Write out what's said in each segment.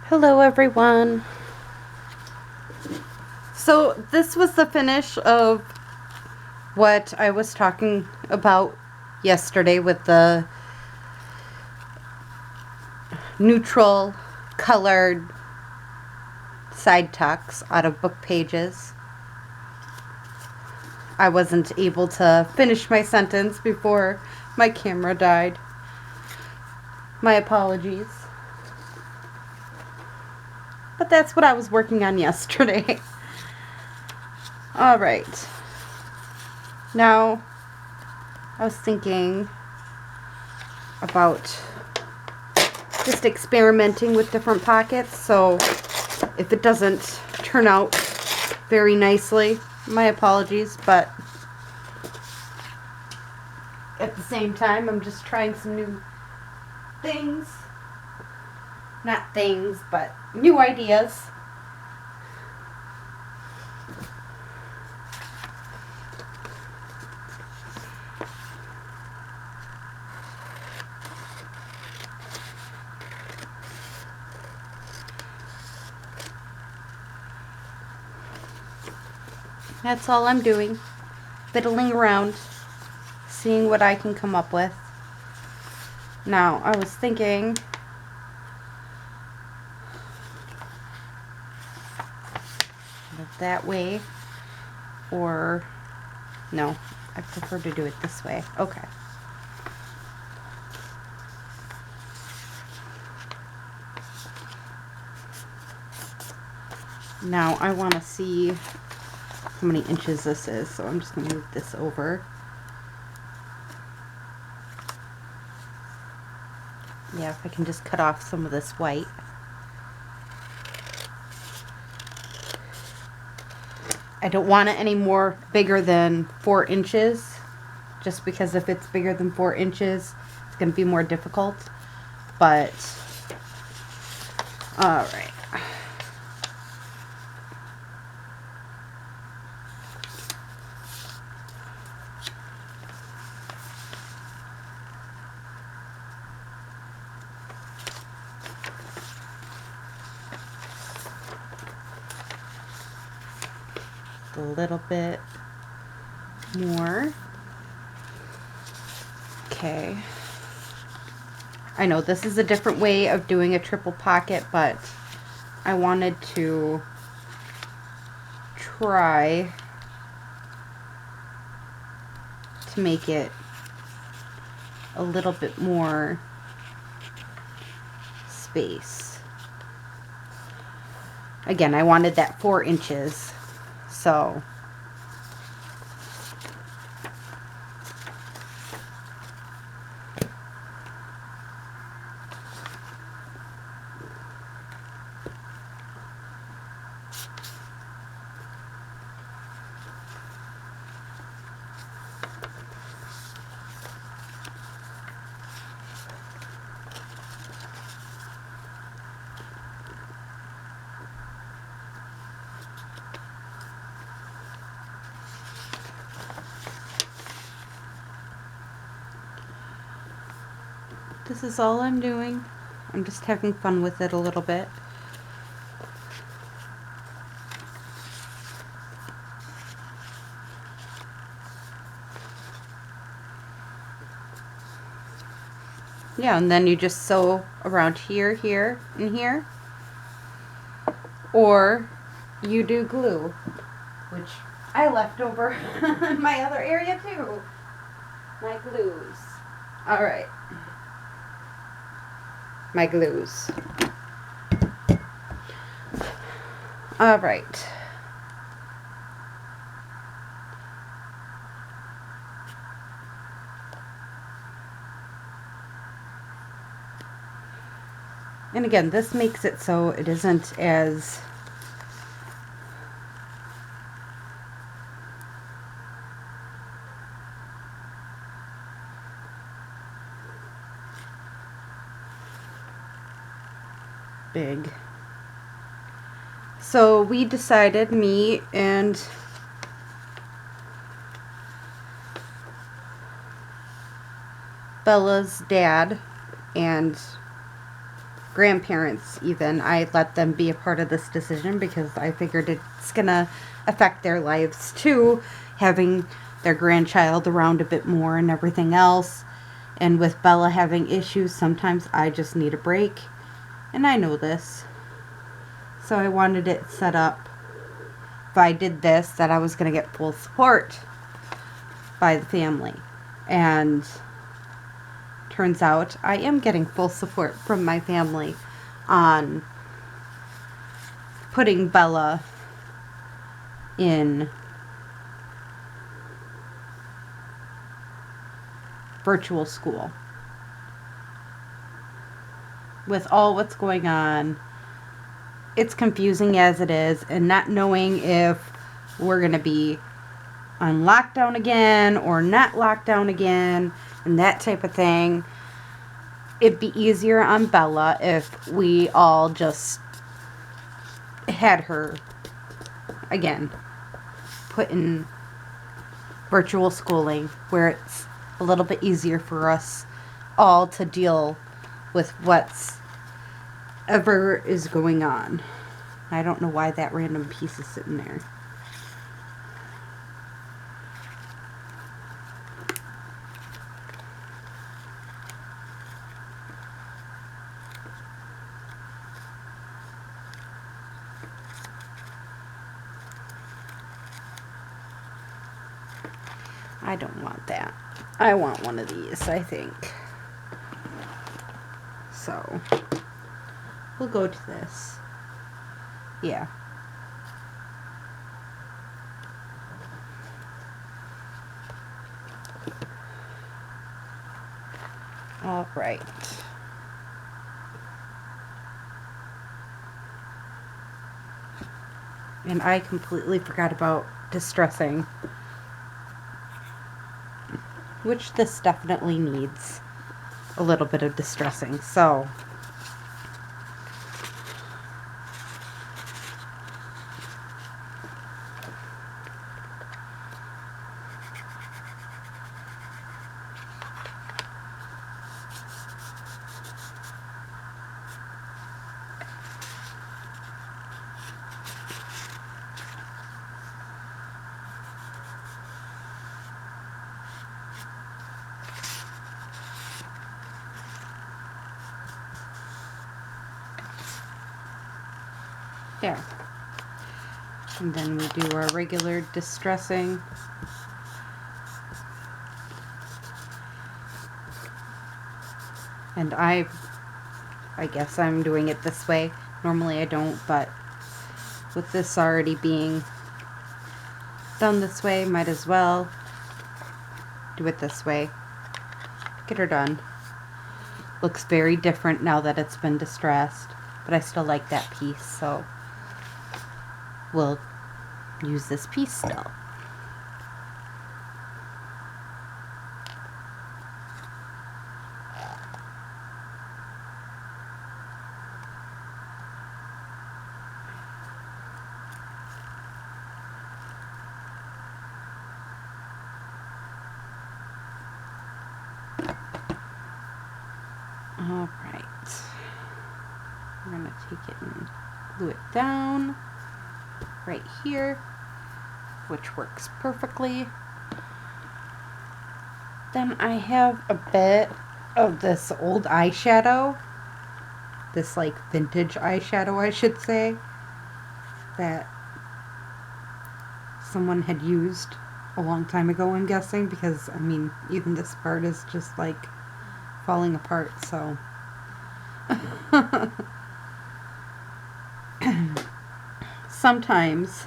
Hello everyone. So this was the finish of what I was talking about yesterday with the neutral colored side tucks out of book pages. I wasn't able to finish my sentence before my camera died. My apologies. But that's what I was working on yesterday. Alright. Now, I was thinking about just experimenting with different pockets, so if it doesn't turn out very nicely, my apologies, but at the same time, I'm just trying some new things. Not things, but new ideas. That's all I'm doing. Fiddling around, seeing what I can come up with. Now, I was thinking that way, or no, I prefer to do it this way. Okay. Now I want to see how many inches this is, so I'm just going to move this over. Yeah, if I can just cut off some of this white. I don't want it any more bigger than 4 inches, just because if it's bigger than 4 inches, it's going to be more difficult. But, alright. A little bit more. Okay. I know this is a different way of doing a triple pocket, but I wanted to try to make it a little bit more space. Again, I wanted that 4 inches. So this is all I'm doing. I'm just having fun with it a little bit. Yeah, and then you just sew around here, here, and here. Or you do glue, which I left over in my other area too. My glues. Alright. My glues. Alright. And again, this makes it so it isn't as big. So we decided, me and Bella's dad and grandparents even. I let them be a part of this decision because I figured it's going to affect their lives too, having their grandchild around a bit more and everything else. And with Bella having issues, sometimes I just need a break. And I know this. So I wanted it set up, if I did this, that I was going to get full support by the family. And turns out I am getting full support from my family on putting Bella in virtual school. With all what's going on, it's confusing as it is, and not knowing if we're going to be on lockdown again or not lockdown again and that type of thing. It'd be easier on Bella if we all just had her, again, put in virtual schooling where it's a little bit easier for us all to deal with what's ever is going on. I don't know why that random piece is sitting there. I don't want that. I want one of these, I think. So, we'll go to this. Yeah. All right. And I completely forgot about distressing, which this definitely needs a little bit of distressing. So, there. And then we do our regular distressing. And I guess I'm doing it this way. Normally I don't, but with this already being done this way, might as well do it this way. Get her done. Looks very different now that it's been distressed, but I still like that piece, so we'll use this piece still. All right. I'm going to take it and glue it down right here, which works perfectly. Then I have a bit of this old eyeshadow, this like vintage eyeshadow I should say, that someone had used a long time ago, I'm guessing, because I mean even this part is just like falling apart, so sometimes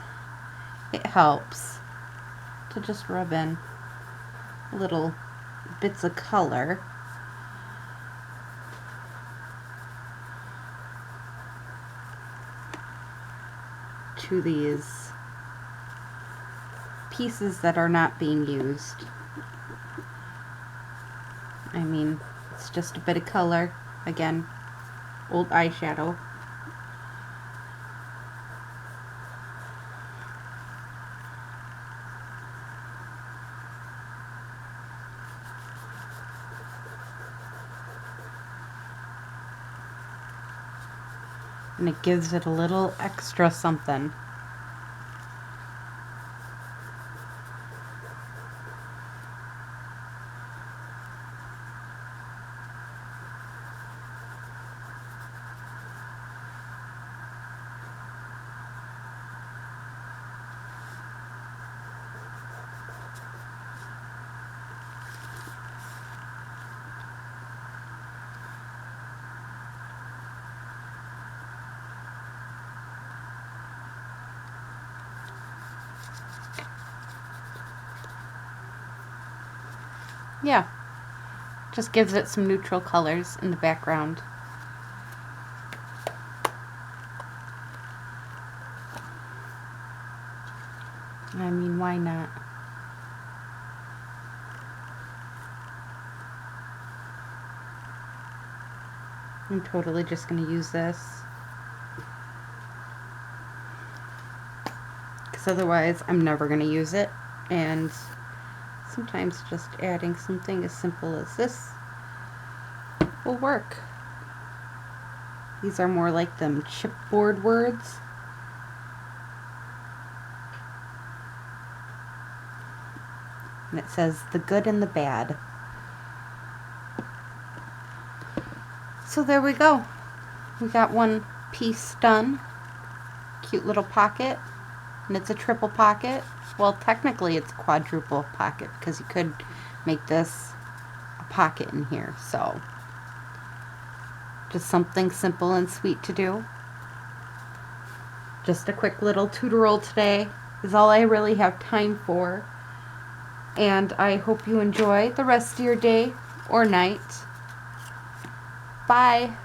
it helps to just rub in little bits of color to these pieces that are not being used. I mean, it's just a bit of color. Again, old eyeshadow. And it gives it a little extra something. Yeah, just gives it some neutral colors in the background. I mean, why not? I'm totally just going to use this. Because otherwise, I'm never going to use it. And sometimes just adding something as simple as this will work. These are more like them chipboard words. And it says the good and the bad. So there we go. We got one piece done. Cute little pocket. And it's a triple pocket. Well, technically it's quadruple pocket because you could make this a pocket in here. So just something simple and sweet to do. Just a quick little tutorial today is all I really have time for. And I hope you enjoy the rest of your day or night. Bye.